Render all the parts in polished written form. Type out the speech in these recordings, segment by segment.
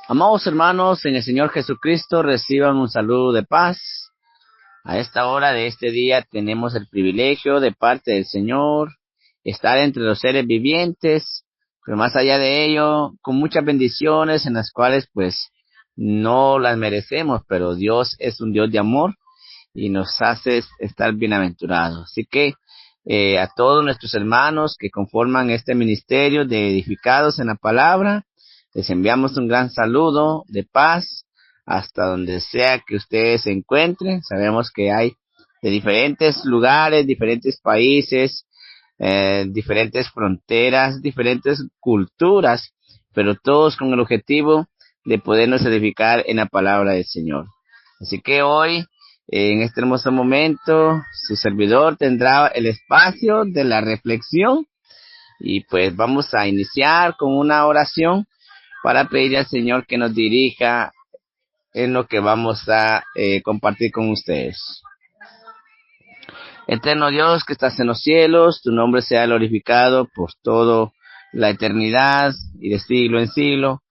Amados hermanos, en el Señor Jesucristo, reciban un saludo de paz. A esta hora de este día tenemos el privilegio de parte del Señor estar entre los seres vivientes, pero más allá de ello, con muchas bendiciones en las cuales pues no las merecemos, pero Dios es un Dios de amor y nos hace estar bienaventurados. Así que a todos nuestros hermanos que conforman este ministerio de edificados en la palabra, les enviamos un gran saludo de paz hasta donde sea que ustedes se encuentren. Sabemos que hay de diferentes lugares, diferentes países, diferentes fronteras, diferentes culturas, pero todos con el objetivo de podernos edificar en la palabra del Señor. Así que hoy, en este hermoso momento, su servidor tendrá el espacio de la reflexión y pues vamos a iniciar con una oración para pedirle al Señor que nos dirija en lo que vamos a compartir con ustedes. Eterno Dios que estás en los cielos, tu nombre sea glorificado por toda la eternidad y de siglo en siglo.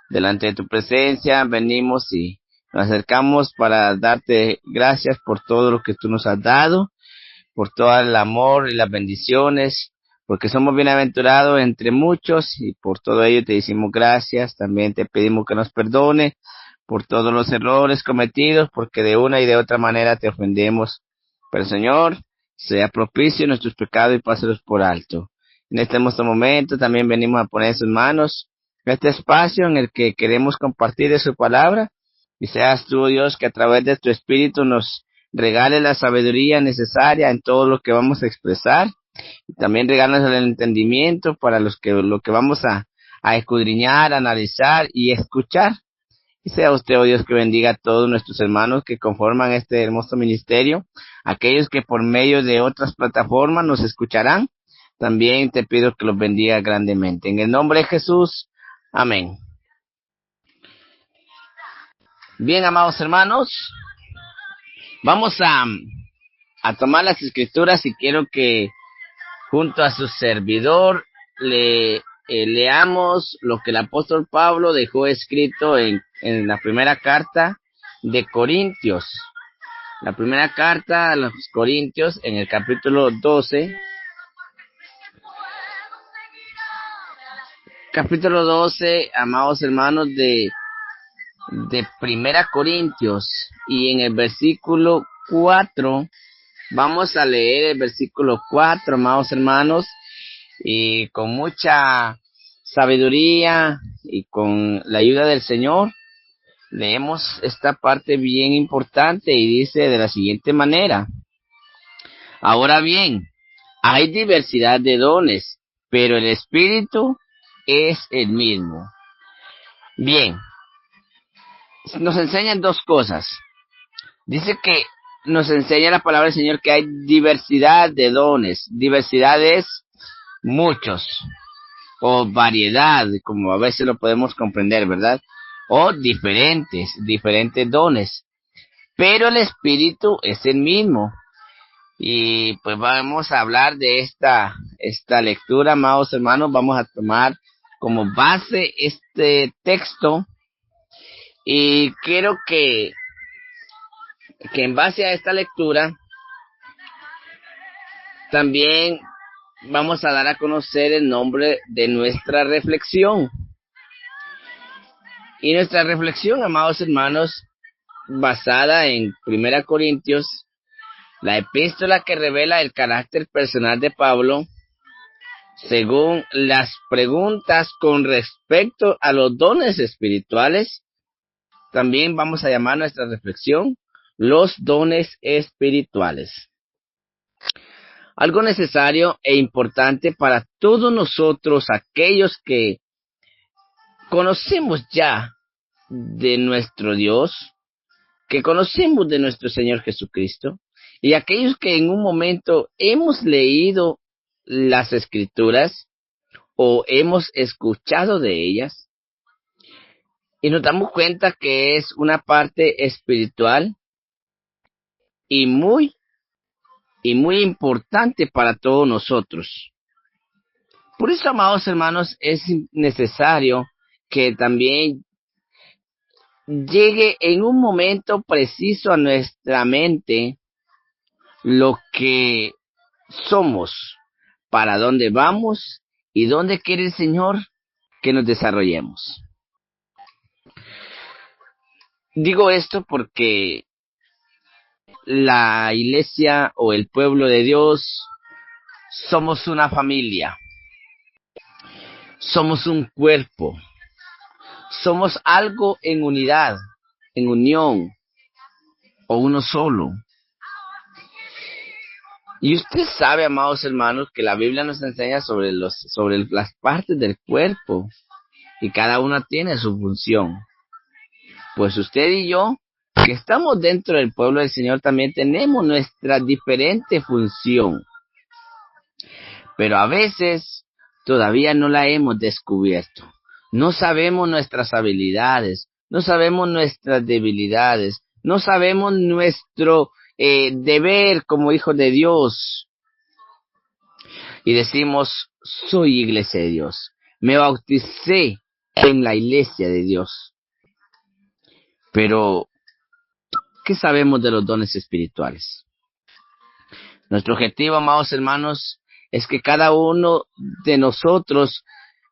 Delante de tu presencia venimos y nos acercamos para darte gracias por todo lo que tú nos has dado, por todo el amor y las bendiciones, porque somos bienaventurados entre muchos y por todo ello te decimos gracias. También te pedimos que nos perdone por todos los errores cometidos, porque de una y de otra manera te ofendemos. Pero Señor, sea propicio nuestros pecados y pásalos por alto. En este hermoso momento también venimos a poner en sus manos este espacio en el que queremos compartir de su palabra, y seas tú, Dios, que a través de tu Espíritu nos regale la sabiduría necesaria en todo lo que vamos a expresar. Y también regálanos el entendimiento para lo que vamos a escudriñar, analizar y escuchar. Y sea usted, oh Dios, que bendiga a todos nuestros hermanos que conforman este hermoso ministerio, aquellos que por medio de otras plataformas nos escucharán. También te pido que los bendiga grandemente. En el nombre de Jesús, amén. Bien, amados hermanos, vamos a tomar las escrituras y quiero que junto a su servidor leamos lo que el apóstol Pablo dejó escrito en la primera carta de Corintios. La primera carta a los Corintios, en el capítulo 12. Capítulo 12, amados hermanos, de Primera Corintios, y en el versículo 4, vamos a leer el versículo 4, amados hermanos, y con mucha sabiduría y con la ayuda del Señor, leemos esta parte bien importante y dice de la siguiente manera: ahora bien, hay diversidad de dones, pero el Espíritu es el mismo. Bien, nos enseñan dos cosas. Dice que nos enseña la palabra del Señor que hay diversidad de dones. Diversidad es muchos, o variedad, como a veces lo podemos comprender, ¿verdad? O diferentes dones. Pero el Espíritu es el mismo. Y pues vamos a hablar de esta lectura, amados hermanos. Vamos a tomar como base este texto. Y quiero que en base a esta lectura también vamos a dar a conocer el nombre de nuestra reflexión. Y nuestra reflexión, amados hermanos, basada en Primera Corintios, la epístola que revela el carácter personal de Pablo, según las preguntas con respecto a los dones espirituales. También vamos a llamar nuestra reflexión los dones espirituales. Algo necesario e importante para todos nosotros, aquellos que conocemos ya de nuestro Dios, que conocemos de nuestro Señor Jesucristo, y aquellos que en un momento hemos leído las Escrituras o hemos escuchado de ellas, y nos damos cuenta que es una parte espiritual y muy y muy importante para todos nosotros. Por eso, amados hermanos, es necesario que también llegue en un momento preciso a nuestra mente lo que somos, para dónde vamos y dónde quiere el Señor que nos desarrollemos. Digo esto porque la iglesia o el pueblo de Dios somos una familia, somos un cuerpo, somos algo en unidad, en unión o uno solo. Y usted sabe, amados hermanos, que la Biblia nos enseña sobre las partes del cuerpo y cada una tiene su función. Pues usted y yo, que estamos dentro del pueblo del Señor, también tenemos nuestra diferente función. Pero a veces todavía no la hemos descubierto. No sabemos nuestras habilidades, no sabemos nuestras debilidades, no sabemos nuestro deber como hijos de Dios. Y decimos, soy iglesia de Dios, me bauticé en la iglesia de Dios. Pero, ¿qué sabemos de los dones espirituales? Nuestro objetivo, amados hermanos, es que cada uno de nosotros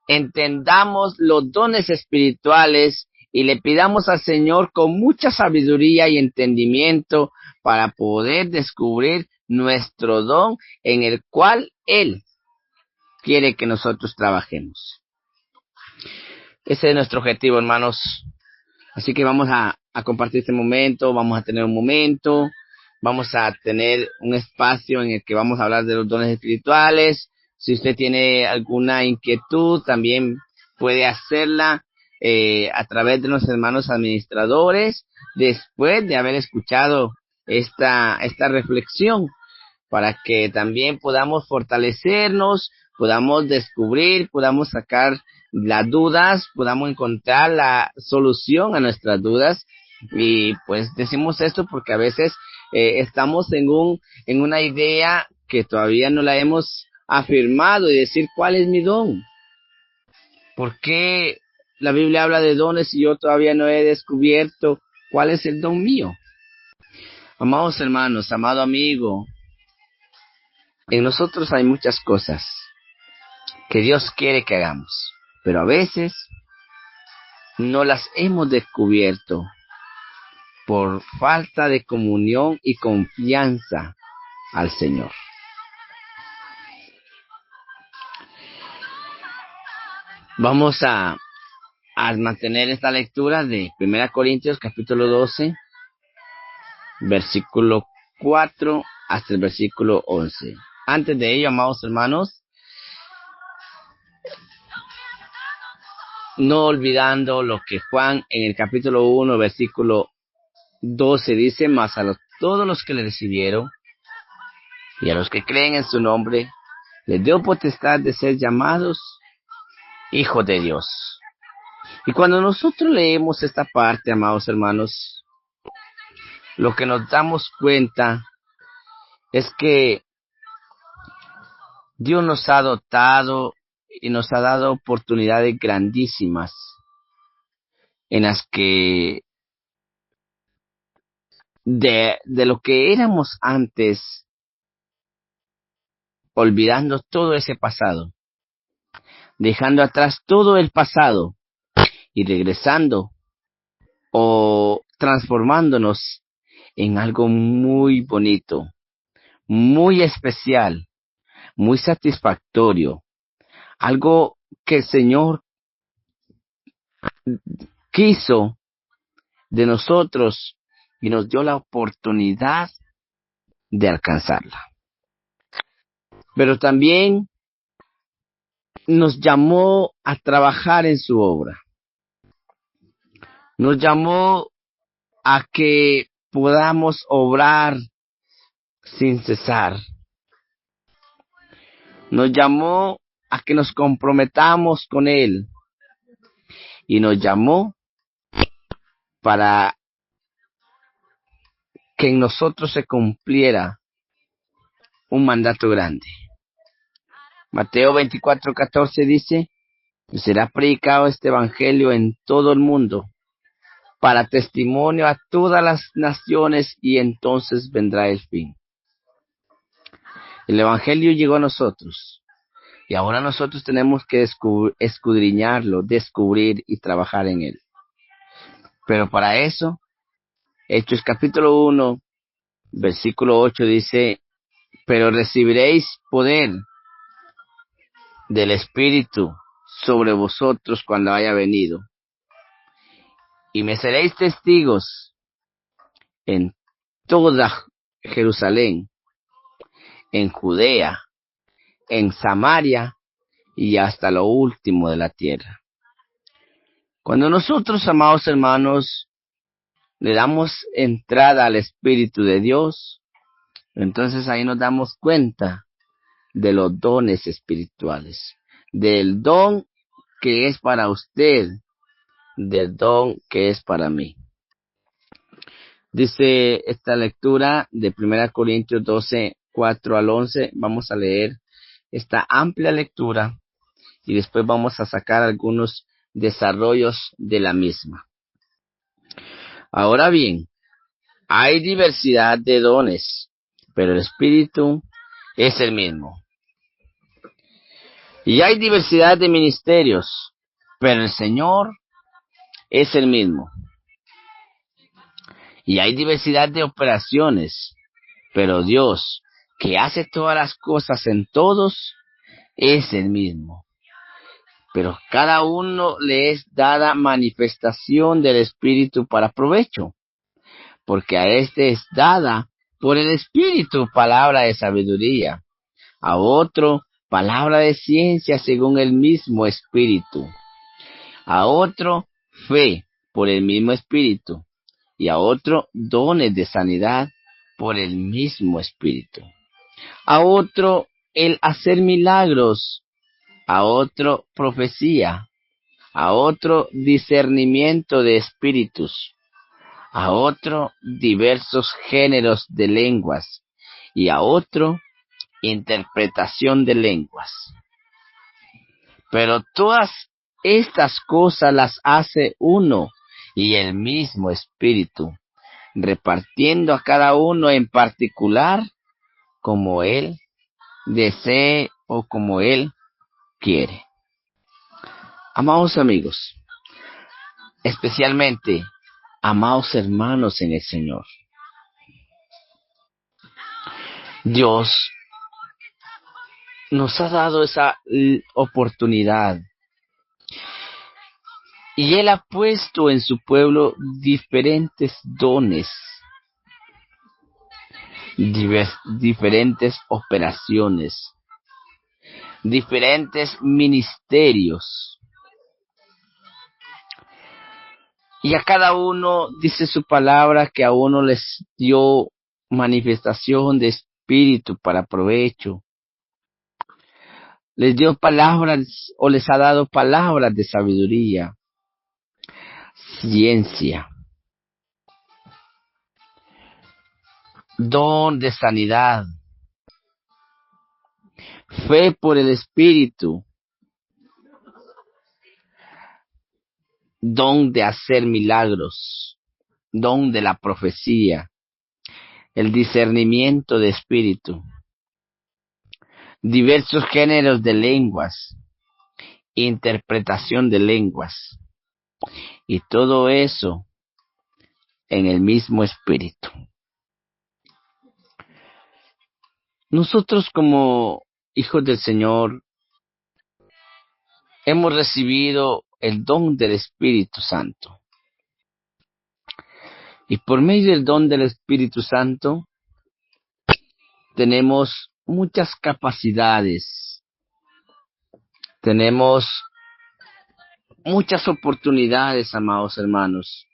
entendamos los dones espirituales y le pidamos al Señor con mucha sabiduría y entendimiento para poder descubrir nuestro don en el cual Él quiere que nosotros trabajemos. Ese es nuestro objetivo, hermanos. Así que vamos a compartir este momento, vamos a tener un momento, vamos a tener un espacio en el que vamos a hablar de los dones espirituales. Si usted tiene alguna inquietud, también puede hacerla a través de los hermanos administradores, después de haber escuchado esta reflexión, para que también podamos fortalecernos, podamos descubrir, podamos sacar las dudas, podamos encontrar la solución a nuestras dudas. Y pues decimos esto porque a veces estamos en una idea que todavía no la hemos afirmado y decir cuál es mi don. ¿Por qué la Biblia habla de dones y yo todavía no he descubierto cuál es el don mío? Amados hermanos, amado amigo, en nosotros hay muchas cosas que Dios quiere que hagamos, pero a veces no las hemos descubierto por falta de comunión y confianza al Señor. Vamos a mantener esta lectura de 1 Corintios capítulo 12, versículo 4 hasta el versículo 11. Antes de ello, amados hermanos, no olvidando lo que Juan en el capítulo 1, versículo 12 dice, mas a todos los que le recibieron y a los que creen en su nombre, les dio potestad de ser llamados hijos de Dios. Y cuando nosotros leemos esta parte, amados hermanos, lo que nos damos cuenta es que Dios nos ha dotado y nos ha dado oportunidades grandísimas en las que de lo que éramos antes, olvidando todo ese pasado, dejando atrás todo el pasado y regresando o transformándonos en algo muy bonito, muy especial, muy satisfactorio, algo que el Señor quiso de nosotros y nos dio la oportunidad de alcanzarla. Pero también nos llamó a trabajar en su obra. Nos llamó a que podamos obrar sin cesar. Nos llamó a que nos comprometamos con Él. Y nos llamó para que en nosotros se cumpliera un mandato grande. Mateo 24:14 dice, será predicado este evangelio en todo el mundo, para testimonio a todas las naciones, y entonces vendrá el fin. El evangelio llegó a nosotros, y ahora nosotros tenemos que escudriñarlo, descubrir y trabajar en él. Pero para eso, Hechos capítulo 1, versículo 8 dice, pero recibiréis poder del Espíritu sobre vosotros cuando haya venido, y me seréis testigos en toda Jerusalén, en Judea, en Samaria y hasta lo último de la tierra. Cuando nosotros, amados hermanos, le damos entrada al Espíritu de Dios, entonces ahí nos damos cuenta de los dones espirituales, del don que es para usted, del don que es para mí. Dice esta lectura de 1 Corintios 12, 4 al 11. Vamos a leer esta amplia lectura y después vamos a sacar algunos desarrollos de la misma. Ahora bien, hay diversidad de dones, pero el Espíritu es el mismo. Y hay diversidad de ministerios, pero el Señor es el mismo. Y hay diversidad de operaciones, pero Dios, que hace todas las cosas en todos, es el mismo. Pero cada uno le es dada manifestación del Espíritu para provecho, porque a este es dada por el Espíritu palabra de sabiduría, a otro palabra de ciencia según el mismo Espíritu, a otro fe por el mismo Espíritu, y a otro dones de sanidad por el mismo Espíritu, a otro el hacer milagros, a otro profecía, a otro discernimiento de espíritus, a otro diversos géneros de lenguas, y a otro interpretación de lenguas. Pero todas estas cosas las hace uno y el mismo Espíritu, repartiendo a cada uno en particular como Él desee o como Él quiere. Amados amigos, especialmente amados hermanos en el Señor, Dios nos ha dado esa oportunidad y Él ha puesto en su pueblo diferentes dones, diferentes operaciones, diferentes ministerios. Y a cada uno dice su palabra que a uno les dio manifestación de espíritu para provecho. Les dio palabras o les ha dado palabras de sabiduría, ciencia, don de sanidad, fe por el Espíritu, don de hacer milagros, don de la profecía, el discernimiento de espíritu, diversos géneros de lenguas, interpretación de lenguas, y todo eso en el mismo Espíritu. Nosotros como hijos del Señor hemos recibido el don del Espíritu Santo. Y por medio del don del Espíritu Santo tenemos muchas capacidades, tenemos muchas oportunidades, amados hermanos,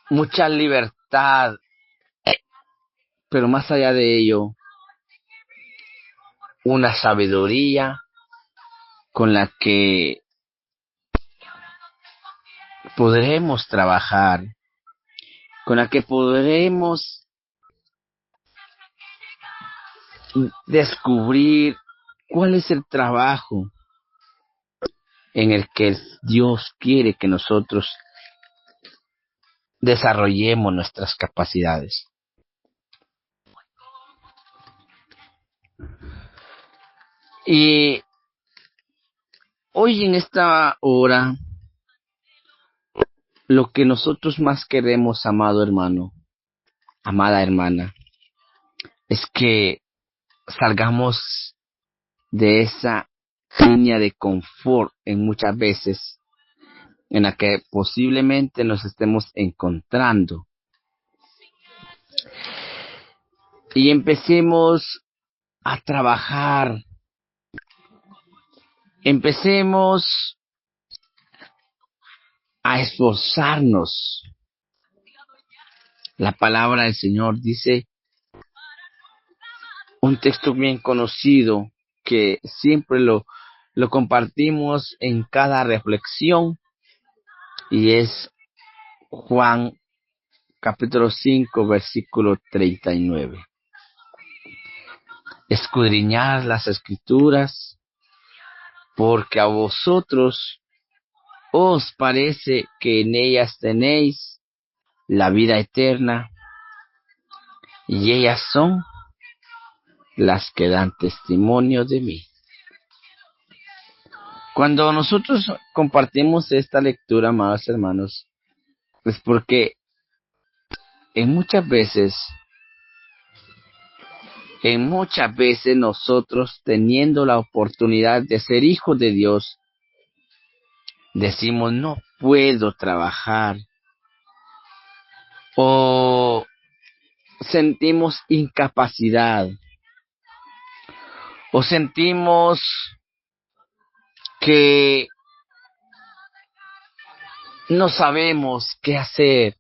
mucha libertad, pero más allá de ello, una sabiduría con la que podremos trabajar, con la que podremos descubrir cuál es el trabajo en el que Dios quiere que nosotros desarrollemos nuestras capacidades. Y hoy en esta hora, lo que nosotros más queremos, amado hermano, amada hermana, es que salgamos de esa línea de confort en muchas veces en la que posiblemente nos estemos encontrando y empecemos a trabajar, empecemos a esforzarnos. La palabra del Señor dice, un texto bien conocido que siempre lo compartimos en cada reflexión, y es Juan capítulo 5 versículo 39. Escudriñad las escrituras, porque a vosotros os parece que en ellas tenéis la vida eterna, y ellas son las que dan testimonio de mí. Cuando nosotros compartimos esta lectura, amados hermanos, es porque en muchas veces nosotros, teniendo la oportunidad de ser hijos de Dios, decimos no puedo trabajar, o sentimos incapacidad, o sentimos que no sabemos qué hacer.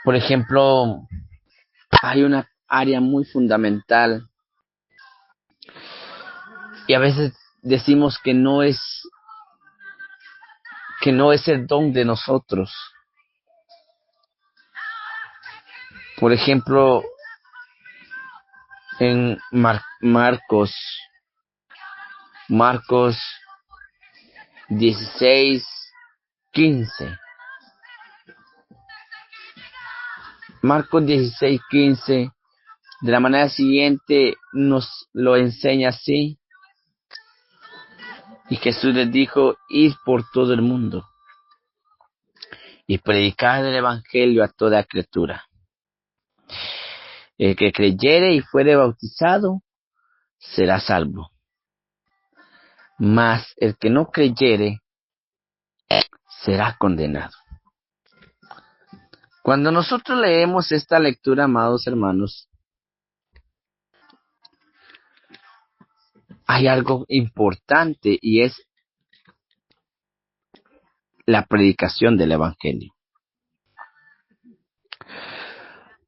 Por ejemplo, hay una área muy fundamental y a veces decimos que no es el don de nosotros. Por ejemplo, en Marcos 16:15. Marcos 16:15, de la manera siguiente nos lo enseña así. Y Jesús les dijo, id por todo el mundo y predicad el evangelio a toda criatura. El que creyere y fuere bautizado será salvo, mas el que no creyere será condenado. Cuando nosotros leemos esta lectura, amados hermanos, hay algo importante y es la predicación del evangelio.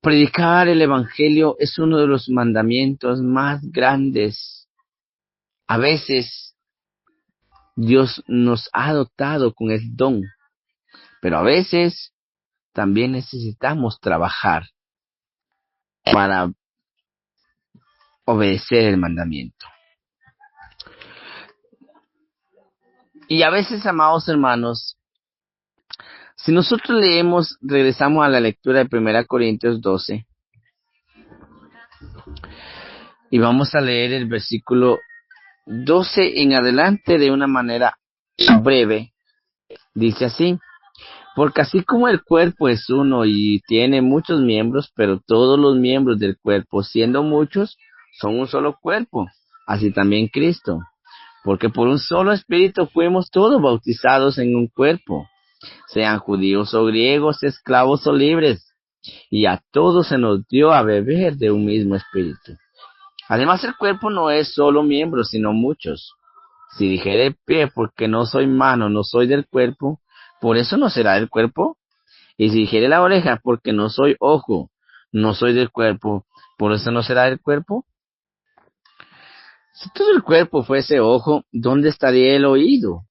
Predicar el evangelio es uno de los mandamientos más grandes. A veces Dios nos ha dotado con el don, pero a veces también necesitamos trabajar para obedecer el mandamiento. Y a veces, amados hermanos, si nosotros regresamos a la lectura de 1 Corintios 12, y vamos a leer el versículo 12 en adelante de una manera breve. Dice así: porque así como el cuerpo es uno y tiene muchos miembros, pero todos los miembros del cuerpo, siendo muchos, son un solo cuerpo, así también Cristo. Porque por un solo espíritu fuimos todos bautizados en un cuerpo, sean judíos o griegos, esclavos o libres, y a todos se nos dio a beber de un mismo espíritu. Además, el cuerpo no es solo miembros, sino muchos. Si dijere pie, porque no soy mano, no soy del cuerpo, por eso no será del cuerpo. Y si dijere la oreja, porque no soy ojo, no soy del cuerpo, por eso no será del cuerpo. Si todo el cuerpo fuese ojo, ¿dónde estaría el oído?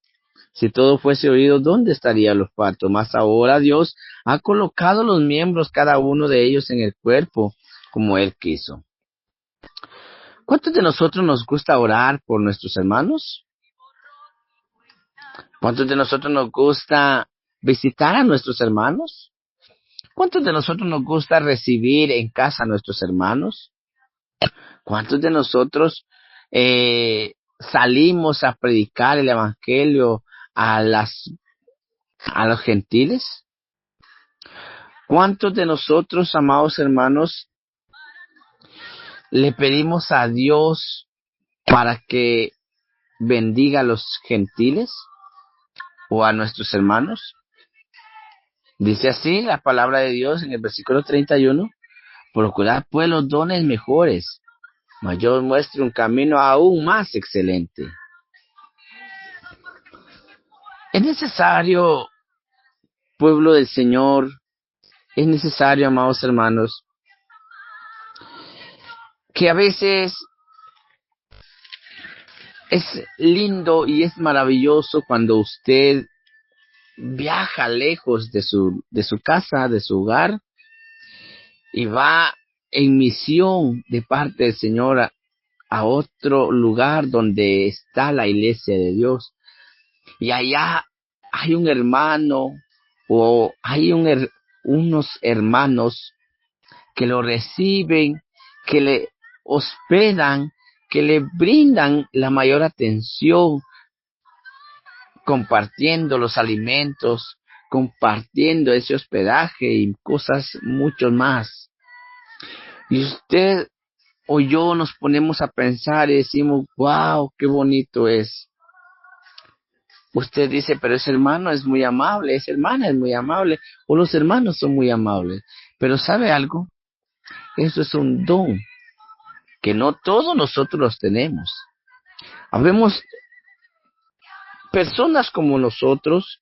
Si todo fuese oído, ¿dónde estaría el olfato? Mas ahora Dios ha colocado los miembros, cada uno de ellos, en el cuerpo, como Él quiso. ¿Cuántos de nosotros nos gusta orar por nuestros hermanos? ¿Cuántos de nosotros nos gusta visitar a nuestros hermanos? ¿Cuántos de nosotros nos gusta recibir en casa a nuestros hermanos? ¿Cuántos de nosotros salimos a predicar el evangelio a los gentiles? ¿Cuántos de nosotros, amados hermanos, le pedimos a Dios para que bendiga a los gentiles o a nuestros hermanos? Dice así la palabra de Dios en el versículo 31: procurad pues los dones mejores, mas yo os muestre un camino aún más excelente. Es necesario, pueblo del Señor, es necesario, amados hermanos, que a veces es lindo y es maravilloso cuando usted viaja lejos de su casa, de su hogar, y va en misión de parte del Señor a otro lugar donde está la iglesia de Dios. Y allá hay un hermano o hay unos hermanos que lo reciben, que le hospedan, que le brindan la mayor atención, compartiendo los alimentos, compartiendo ese hospedaje y cosas mucho más. Y usted o yo nos ponemos a pensar y decimos, wow, qué bonito es. Usted dice, pero ese hermano es muy amable, esa hermana es muy amable, o los hermanos son muy amables. Pero ¿sabe algo? Eso es un don que no todos nosotros los tenemos. Habemos personas como nosotros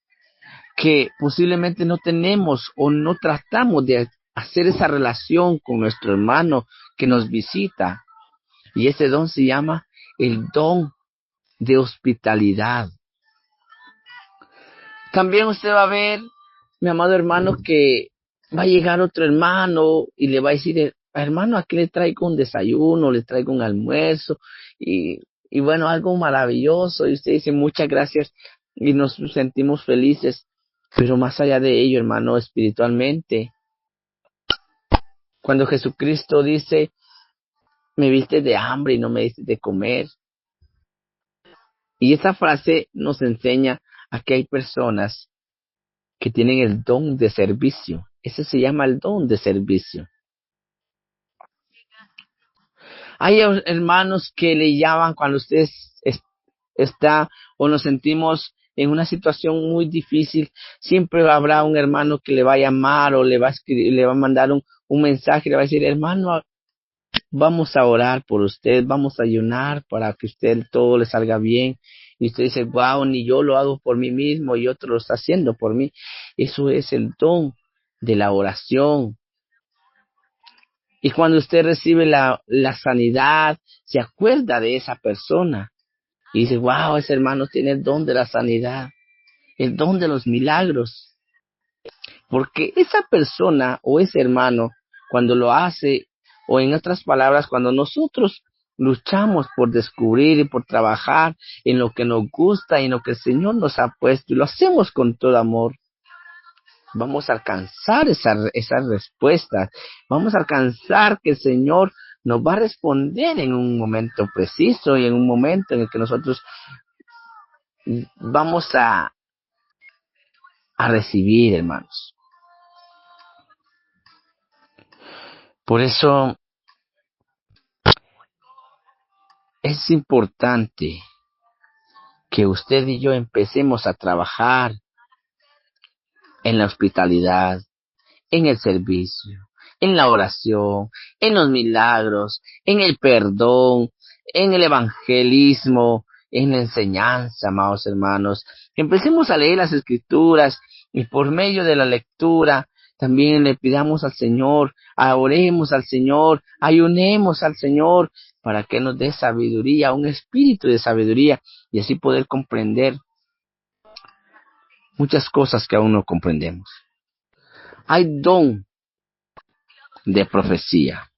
que posiblemente no tenemos o no tratamos de hacer esa relación con nuestro hermano que nos visita. Y ese don se llama el don de hospitalidad. También usted va a ver, mi amado hermano, que va a llegar otro hermano y le va a decir, hermano, aquí le traigo un desayuno, le traigo un almuerzo y bueno, algo maravilloso. Y usted dice, muchas gracias y nos sentimos felices. Pero más allá de ello, hermano, espiritualmente, cuando Jesucristo dice, me viste de hambre y no me diste de comer. Y esa frase nos enseña a que hay personas que tienen el don de servicio. Ese se llama el don de servicio. Hay hermanos que le llaman cuando usted está o nos sentimos en una situación muy difícil, siempre habrá un hermano que le va a llamar o le va a escribir, le va a mandar un mensaje, le va a decir, hermano, vamos a orar por usted, vamos a ayunar para que usted todo le salga bien. Y usted dice, wow, ni yo lo hago por mí mismo y otro lo está haciendo por mí. Eso es el don de la oración. Y cuando usted recibe la sanidad, se acuerda de esa persona. Y dice, wow, ese hermano tiene el don de la sanidad, el don de los milagros. Porque esa persona o ese hermano, cuando lo hace, o en otras palabras, cuando nosotros luchamos por descubrir y por trabajar en lo que nos gusta y en lo que el Señor nos ha puesto, y lo hacemos con todo amor, vamos a alcanzar esas respuestas, vamos a alcanzar que el Señor nos va a responder en un momento preciso y en un momento en el que nosotros vamos a recibir, hermanos. Por eso es importante que usted y yo empecemos a trabajar en la hospitalidad, en el servicio, en la oración, en los milagros, en el perdón, en el evangelismo, en la enseñanza, amados hermanos. Empecemos a leer las Escrituras y por medio de la lectura también le pidamos al Señor, oremos al Señor, ayunemos al Señor para que nos dé sabiduría, un espíritu de sabiduría y así poder comprender muchas cosas que aún no comprendemos. Hay don de profecía.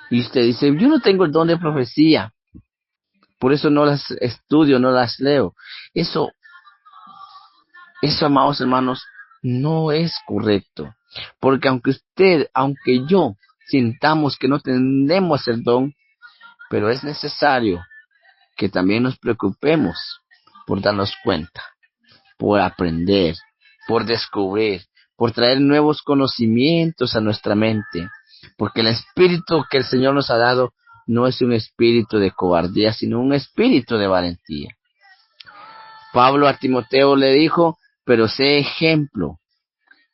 Y usted dice, yo no tengo el don de profecía, por eso no las estudio, no las leo. Eso, amados hermanos, no es correcto. Porque aunque yo sintamos que no tenemos el don, pero es necesario que también nos preocupemos por darnos cuenta, por aprender, por descubrir, por traer nuevos conocimientos a nuestra mente, porque el espíritu que el Señor nos ha dado no es un espíritu de cobardía, sino un espíritu de valentía. Pablo a Timoteo le dijo, pero sé ejemplo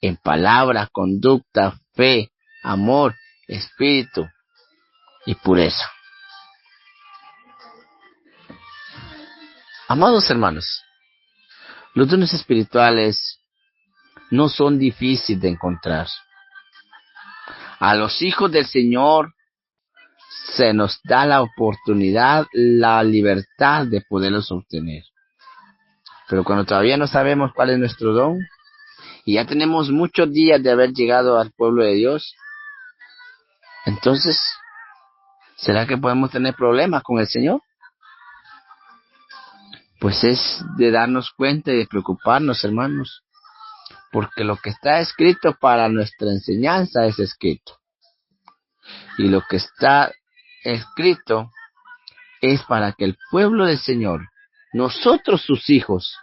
en palabra, conducta, fe, amor, espíritu y pureza. Amados hermanos, los dones espirituales no son difíciles de encontrar. A los hijos del Señor se nos da la oportunidad, la libertad de poderlos obtener. Pero cuando todavía no sabemos cuál es nuestro don, y ya tenemos muchos días de haber llegado al pueblo de Dios, entonces, ¿será que podemos tener problemas con el Señor? Pues es de darnos cuenta y de preocuparnos, hermanos, porque lo que está escrito para nuestra enseñanza es escrito. Y lo que está escrito es para que el pueblo del Señor, nosotros sus hijos,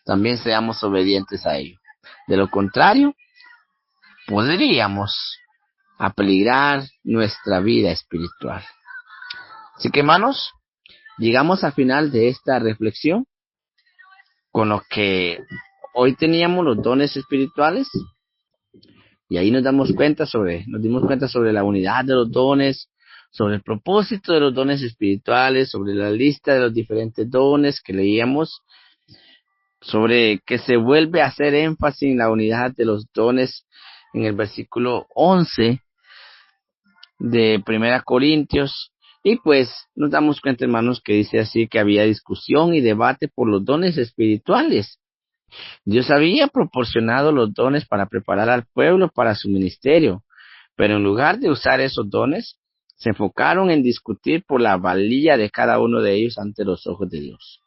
también seamos obedientes a ello. De lo contrario, podríamos apeligrar nuestra vida espiritual. Así que, hermanos, llegamos al final de esta reflexión con lo que hoy teníamos los dones espirituales, y ahí nos dimos cuenta sobre la unidad de los dones, sobre el propósito de los dones espirituales, sobre la lista de los diferentes dones que leíamos, sobre que se vuelve a hacer énfasis en la unidad de los dones en el versículo 11 de Primera Corintios. Y pues nos damos cuenta, hermanos, que dice así que había discusión y debate por los dones espirituales. Dios había proporcionado los dones para preparar al pueblo para su ministerio, pero en lugar de usar esos dones, se enfocaron en discutir por la valía de cada uno de ellos ante los ojos de Dios.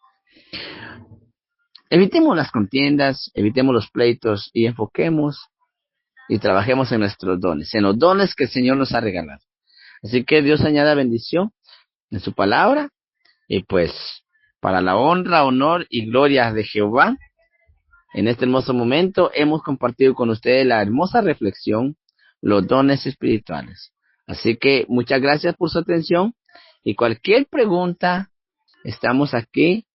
Evitemos las contiendas, evitemos los pleitos y enfoquemos y trabajemos en nuestros dones, en los dones que el Señor nos ha regalado. Así que Dios añada bendición en su palabra, y pues para la honra, honor y gloria de Jehová, en este hermoso momento hemos compartido con ustedes la hermosa reflexión, los dones espirituales. Así que muchas gracias por su atención, y cualquier pregunta, estamos aquí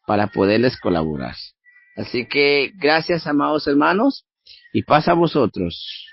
para poderles colaborar. Así que gracias, amados hermanos, y paz a vosotros.